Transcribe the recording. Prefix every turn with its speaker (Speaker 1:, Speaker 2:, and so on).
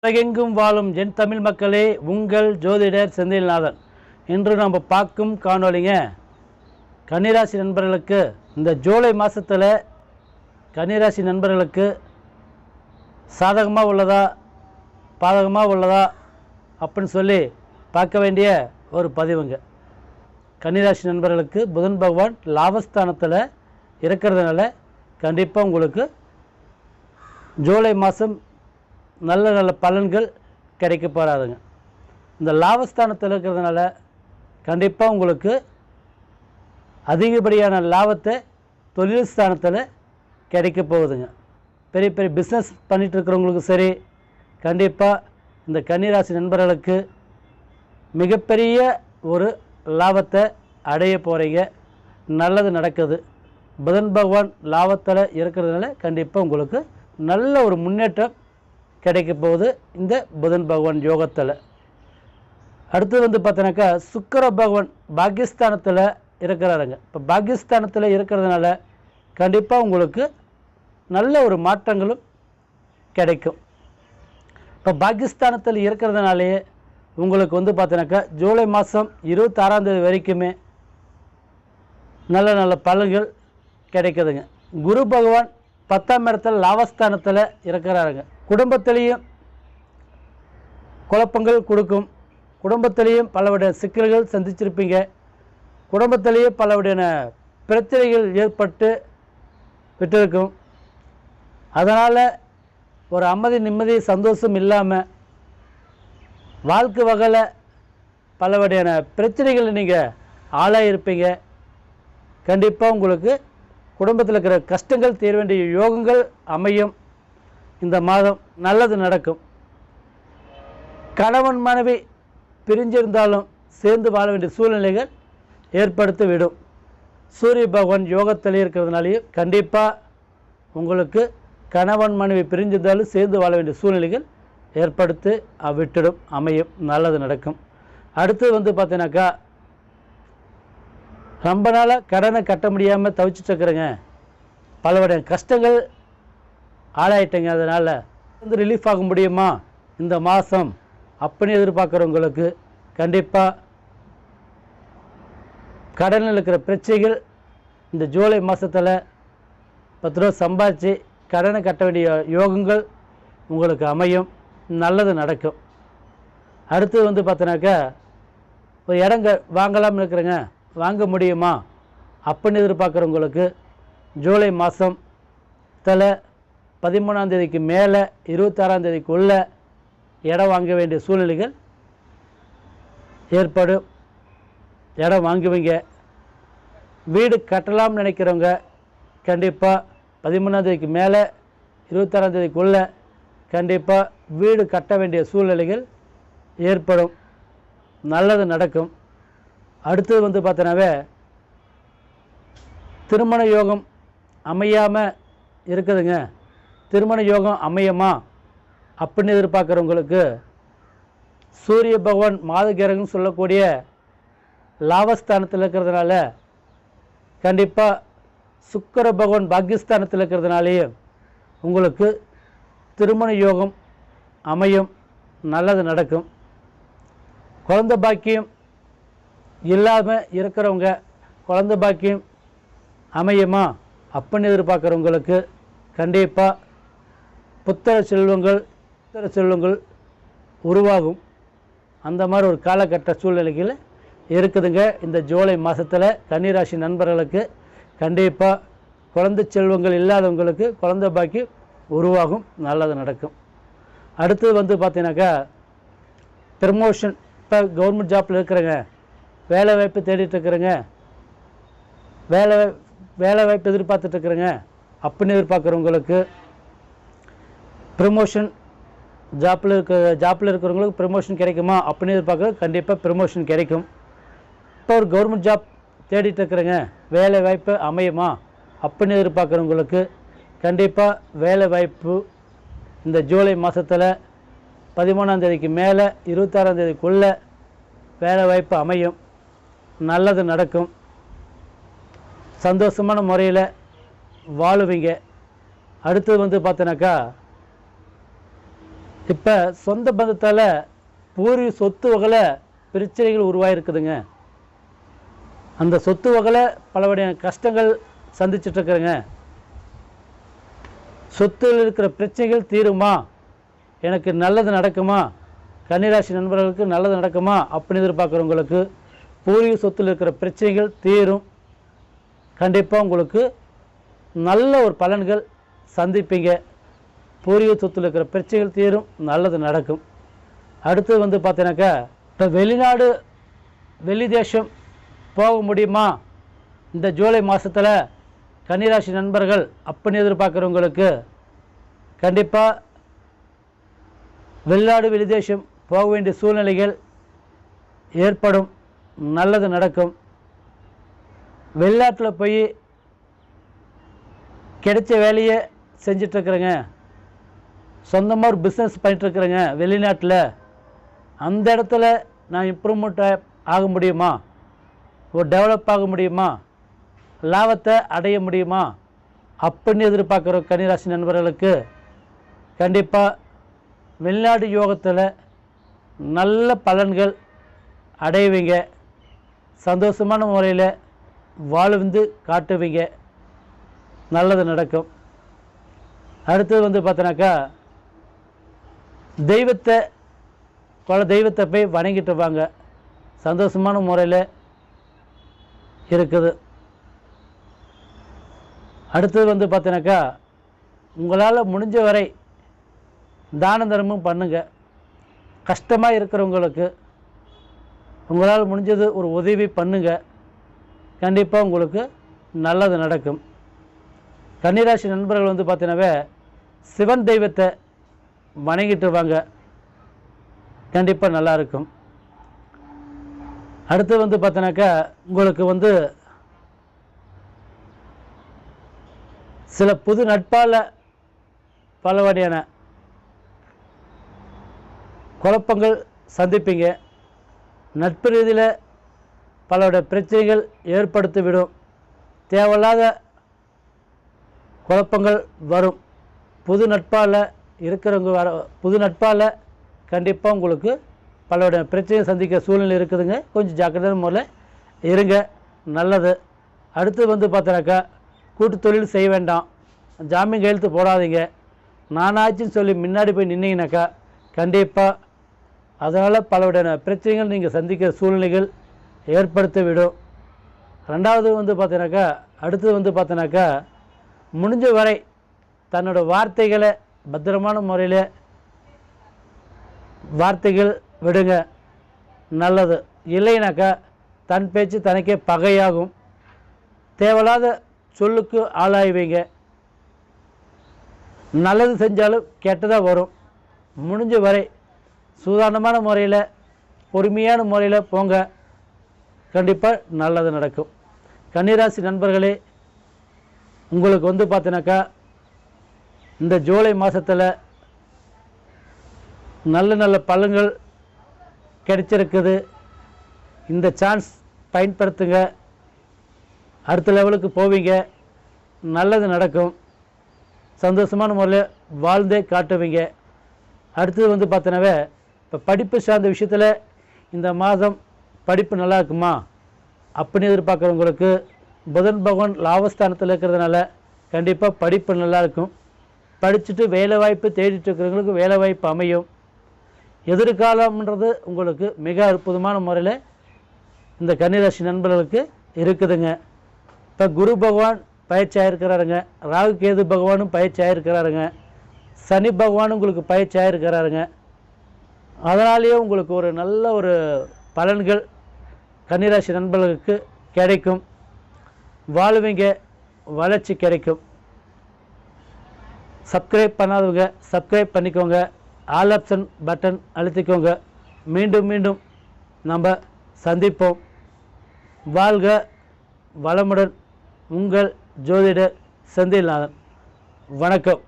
Speaker 1: உலகெங்கும் வாழும் என் தமிழ் மக்களே, உங்கள் ஜோதிடர் செந்தில்நாதன். இன்று நம்ம பார்க்கும் காணொலிங்க, கன்னிராசி நண்பர்களுக்கு இந்த ஜூலை மாதத்தில் கன்னிராசி நண்பர்களுக்கு சாதகமாக உள்ளதா பாதகமாக உள்ளதா அப்படின்னு சொல்லி பார்க்க வேண்டிய ஒரு பதிவுங்க. கன்னிராசி நண்பர்களுக்கு புதன் பகவான் லாபஸ்தானத்தில் இருக்கிறதுனால கண்டிப்பாக உங்களுக்கு ஜூலை மாதம் நல்ல நல்ல பலன்கள் கிடைக்க போகிறாதுங்க. இந்த லாபஸ்தானத்தில் இருக்கிறதுனால கண்டிப்பாக உங்களுக்கு அதிகப்படியான லாபத்தை தொழில் ஸ்தானத்தில் கிடைக்க போகுதுங்க. பெரிய பெரிய பிஸ்னஸ் பண்ணிகிட்டு இருக்கிறவங்களுக்கு சரி, கண்டிப்பாக இந்த கன்னிராசி நண்பர்களுக்கு மிகப்பெரிய ஒரு லாபத்தை அடைய போகிறீங்க. நல்லது நடக்குது. புதன் பகவான் லாபத்தில் இருக்கிறதுனால கண்டிப்பாக உங்களுக்கு நல்ல ஒரு முன்னேற்றம் கிடைக்க போகுது இந்த புதன் பகவான் யோகத்தில். அடுத்து பார்த்தோன்னாக்கா சுக்கிர பகவான் பாகிஸ்தானத்தில் இருக்கிறாருங்க. இப்போ பாகிஸ்தானத்தில் இருக்கிறதுனால கண்டிப்பாக உங்களுக்கு நல்ல ஒரு மாற்றங்களும் கிடைக்கும். இப்போ பாகிஸ்தானத்தில் இருக்கிறதுனாலே உங்களுக்கு பார்த்தோன்னாக்கா ஜூலை மாதம் 26ஆம் தேதி வரைக்குமே நல்ல நல்ல பலன்கள் கிடைக்குதுங்க. குரு பகவான் 10ஆம் இடத்துல லாபஸ்தானத்தில் இருக்கிறாருங்க. குடும்பத்திலையும் குழப்பங்கள் கொடுக்கும். குடும்பத்திலையும் பலவகையான சிக்கல்கள் சந்திச்சிருப்பீங்க. குடும்பத்திலேயே பலவகையான பிரச்சனைகள் ஏற்பட்டு விட்டிருக்கும். அதனால் ஒரு அமைதி நிம்மதி சந்தோஷம் இல்லாமல் வாழ்க்கை வகையில் பலவகையான பிரச்சனைகள் நீங்கள் ஆளாயிருப்பீங்க. கண்டிப்பாக உங்களுக்கு குடும்பத்தில் இருக்கிற கஷ்டங்கள் தீர வேண்டிய யோகங்கள் அமையும். இந்த மாதம் நல்லது நடக்கும். கணவன் மனைவி பிரிஞ்சிருந்தாலும் சேர்ந்து வாழ வேண்டிய சூழ்நிலைகள் ஏற்படுத்தி விடும். சூரிய பகவான் யோகத்தில் இருக்கிறதுனாலேயும் கண்டிப்பாக உங்களுக்கு கணவன் மனைவி பிரிஞ்சிருந்தாலும் சேர்ந்து வாழ வேண்டிய சூழ்நிலைகள் ஏற்படுத்தி விட்டுடும், அமையும், நல்லது நடக்கும். அடுத்து பார்த்தீங்கன்னாக்கா ரொம்ப நாளாக கடனை கட்ட முடியாமல் தவிச்சிட்டு இருக்கிறேங்க, பலவகையான கஷ்டங்கள் ஆளாயிட்டங்க, அதனால் ரிலீஃப் ஆக முடியுமா இந்த மாதம் அப்படின்னு எதிர்பார்க்குறவங்களுக்கு கண்டிப்பாக கடனில் இருக்கிற பிரச்சனைகள் இந்த ஜூலை மாதத்தில் 10 ரூபா சம்பாதிச்சு கடனை கட்ட வேண்டிய யோகங்கள் உங்களுக்கு அமையும், நல்லது நடக்கும். அடுத்து பார்த்தோன்னாக்கா ஒரு இடங்க வாங்கலாம்னு இருக்கிறேங்க, வாங்க முடியுமா அப்படின்னு எதிர்பார்க்குறவங்களுக்கு ஜூலை மாதத்தில் 13ஆம் தேதிக்கு மேலே 26ஆம் தேதிக்குள்ள இடம் வாங்க வேண்டிய சூழ்நிலைகள் ஏற்படும். இடம் வாங்குவீங்க. வீடு கட்டலாம்னு நினைக்கிறவங்க கண்டிப்பாக 13ஆம் தேதிக்கு மேலே 26ஆம் தேதிக்குள்ள கண்டிப்பாக வீடு கட்ட வேண்டிய சூழ்நிலைகள் ஏற்படும், நல்லது நடக்கும். அடுத்தது பார்த்தோன்னாவே திருமண யோகம் அமையாமல் இருக்குதுங்க. திருமண யோகம் அமையுமா அப்படின்னு எதிர்பார்க்குறவங்களுக்கு சூரிய பகவான் மாதகிரகம்னு சொல்லக்கூடிய லாபஸ்தானத்தில் இருக்கிறதுனால கண்டிப்பாக சுக்கிர பகவான் பாகிஸ்தானத்தில் இருக்கிறதுனாலேயும் உங்களுக்கு திருமண யோகம் அமையும், நல்லது நடக்கும். குழந்தை பாக்கியம் இல்லாமல் இருக்கிறவங்க குழந்தை பாக்கியம் அமையுமா அப்படின்னு எதிர்பார்க்குறவங்களுக்கு கண்டிப்பாக புத்திர செல்வங்கள் உருவாகும். அந்த மாதிரி ஒரு காலகட்ட சூழ்நிலைகள் இருக்குதுங்க. இந்த ஜூலை மாதத்தில் கன்னிராசி நண்பர்களுக்கு கண்டிப்பாக குழந்தை செல்வங்கள் இல்லாதவங்களுக்கு குழந்தை பாக்கி உருவாகும், நல்லது நடக்கும். அடுத்தது பார்த்தீங்கன்னாக்கா ப்ரமோஷன். இப்போ கவர்மெண்ட் ஜாப்பில் இருக்கிறேங்க, வேலை வாய்ப்பு தேடிட்டுருக்குறேங்க, வேலை வாய்ப்பு எதிர்பார்த்துட்ருக்குறேங்க அப்படின்னு எதிர்பார்க்குறவங்களுக்கு ப்ரமோஷன் ஜாப்பில் இருக்கிறவங்களுக்கு ப்ரமோஷன் கிடைக்குமா அப்படின்னு எதிர்பார்க்குறது கண்டிப்பாக ப்ரமோஷன் கிடைக்கும். இப்போ ஒரு கவர்மெண்ட் ஜாப் தேடிட்டு இருக்கிறேங்க, வேலை வாய்ப்பு அமையுமா அப்படின்னு எதிர்பார்க்குறவங்களுக்கு கண்டிப்பாக வேலை வாய்ப்பு இந்த ஜூலை மாதத்தில் 13ஆம் தேதிக்கு மேலே 26ஆம் தேதிக்குள்ள வேலை வாய்ப்பு அமையும், நல்லது நடக்கும். சந்தோஷமான முறையில் வாழுவீங்க. அடுத்தது பார்த்தோன்னாக்கா இப்போ சொந்த பந்தத்தால் பூர்வீக சொத்து வகையில் பிரச்சனைகள் உருவாகிருக்குதுங்க. அந்த சொத்து வகையில் பலவகையான கஷ்டங்கள் சந்திச்சிட்ருக்குறேங்க. சொத்தில் இருக்கிற பிரச்சனைகள் தீருமா, எனக்கு நல்லது நடக்குமா, கன்னிராசி நண்பர்களுக்கு நல்லது நடக்குமா அப்படின்னு எதிர்பார்க்குறவங்களுக்கு பூர்வீக சொத்தில் இருக்கிற பிரச்சனைகள் தீரும். கண்டிப்பாக உங்களுக்கு நல்ல ஒரு பலன்கள் சந்திப்பீங்க. பூர்வீக சொத்தில் இருக்கிற பிரச்சனைகள் தீரும், நல்லது நடக்கும். அடுத்து பார்த்தீங்கன்னாக்கா, இப்போ வெளிநாடு வெளி தேசம் போக முடியுமா இந்த ஜூலை மாதத்தில் கன்னிராசி நண்பர்கள் அப்படின்னு எதிர்பார்க்குறவங்களுக்கு கண்டிப்பாக வெளிநாடு வெளி தேசம் போக வேண்டிய சூழ்நிலைகள் ஏற்படும், நல்லது நடக்கும். வெளிநாட்டில் போய் கிடைச்ச வேலையை செஞ்சிட்ருக்குறேங்க, சொந்தமாக ஒரு பிஸ்னஸ் பண்ணிகிட்ருக்குறேங்க வெளிநாட்டில், அந்த இடத்துல நான் இம்ப்ரூவ்மெண்ட் ஆக முடியுமா, ஒரு டெவலப் ஆக முடியுமா, லாபத்தை அடைய முடியுமா அப்படின்னு எதிர்பார்க்குற கன்னிராசி நண்பர்களுக்கு கண்டிப்பாக வெளிநாடு யோகத்தில் நல்ல பலன்கள் அடைவீங்க. சந்தோஷமான முறையில் வாழ்ந்து காட்டுவீங்க, நல்லது நடக்கும். அடுத்தது பார்த்தோன்னாக்கா, தெய்வத்தை குல தெய்வத்தை போய் வணங்கிட்டு வாங்க, சந்தோஷமான முறையில் இருக்குது. அடுத்தது பார்த்தீங்கன்னாக்கா, உங்களால் முடிஞ்ச வரை தான தர்மம் பண்ணுங்கள். கஷ்டமாக இருக்கிறவங்களுக்கு உங்களால் முடிஞ்சது ஒரு உதவி பண்ணுங்கள், கண்டிப்பாக உங்களுக்கு நல்லது நடக்கும். கன்னிராசி நண்பர்கள் பார்த்தீங்கன்னாவே சிவன் தெய்வத்தை வணங்கிட்டு வாங்க, கண்டிப்பாக நல்லாயிருக்கும். அடுத்து பார்த்தீங்கன்னாக்கா, உங்களுக்கு சில புது நட்பால் பல வகையான குழப்பங்கள் சந்திப்பீங்க. நட்பு ரீதியில் பலருடைய பிரச்சனைகள் ஏற்படுத்திவிடும், தேவையில்லாத குழப்பங்கள் வரும். புது நட்பால் இருக்கிறவங்க புது நட்பால் கண்டிப்பாக உங்களுக்கு பலருடைய பிரச்சனையை சந்திக்க சூழ்நிலை இருக்குதுங்க, கொஞ்சம் ஜாக்கிரதையான முறையில் இருங்க, நல்லது. அடுத்து பார்த்தோன்னாக்கா, கூட்டு தொழில் செய்ய வேண்டாம், ஜாமீன் கையெழுத்து போடாதீங்க. நானாச்சுன்னு சொல்லி முன்னாடி போய் நின்னீங்கனாக்கா கண்டிப்பாக அதனால் பலருடைய பிரச்சனைகள் நீங்கள் சந்திக்கிற சூழ்நிலைகள் ஏற்படுத்தி விடும். ரெண்டாவது பார்த்தீங்கன்னாக்கா, அடுத்து பார்த்தீங்கன்னாக்கா, முடிஞ்ச வரை தன்னோட வார்த்தைகளை பத்திரமான முறையில் வார்த்தைகள் விடுங்க, நல்லது. இல்லைனாக்கா தன் பேச்சு தனக்கே பகையாகும், தேவையில்லாத சொல்லுக்கு ஆளாய்வீங்க. நல்லது செஞ்சாலும் கெட்டதாக வரும். முடிஞ்ச வரை சூதானமான முறையில் பொறுமையான முறையில் போங்க, கண்டிப்பாக நல்லது நடக்கும். கன்னிராசி நண்பர்களே, உங்களுக்கு பார்த்தீங்கன்னாக்கா, இந்த ஜூலை மாதத்தில் நல்ல நல்ல பலன்கள் கிடைச்சிருக்குது. இந்த சான்ஸ் பயன்படுத்துங்க, அடுத்த லெவலுக்கு போவீங்க, நல்லது நடக்கும். சந்தோஷமான முறையில் வாழ்ந்தே காட்டுவீங்க. அடுத்தது பார்த்தீங்கன்னாவே, இப்போ படிப்பு சார்ந்த விஷயத்தில் இந்த மாதம் படிப்பு நல்லா இருக்குமா அப்படின்னு எதிர்பார்க்குறவங்களுக்கு புதன் பகவான் லாபஸ்தானத்தில் இருக்கிறதுனால கண்டிப்பாக படிப்பு நல்லாயிருக்கும். படிச்சுட்டு வேலைவாய்ப்பு தேடிட்டு இருக்கிறவங்களுக்கு வேலைவாய்ப்பு அமையும். எதிர்காலம்ன்றது உங்களுக்கு மிக அற்புதமான முறையில் இந்த கன்னிராசி நண்பர்களுக்கு இருக்குதுங்க. இப்போ குரு பகவான் பயிற்சி ஆகிருக்கிறாருங்க, ராகு கேது பகவானும் பயிற்சி ஆகிருக்கிறாருங்க, சனி பகவானும் உங்களுக்கு பயிற்சி ஆகிருக்கிறாருங்க. அதனாலேயே உங்களுக்கு ஒரு நல்ல ஒரு பலன்கள் கன்னிராசி நண்பர்களுக்கு கிடைக்கும், வாழ்வீங்க, வளர்ச்சி கிடைக்கும். சப்ஸ்கிரைப் பண்ணாதவங்க சப்ஸ்கிரைப் பண்ணிக்கோங்க, ஆல் ஆப்ஷன் பட்டன் அழுத்திக்கோங்க. மீண்டும் மீண்டும் நம்ம சந்திப்போம். வாழ்க வளமுடன். உங்கள் ஜோதிடர் செந்தில்நாதன். வணக்கம்.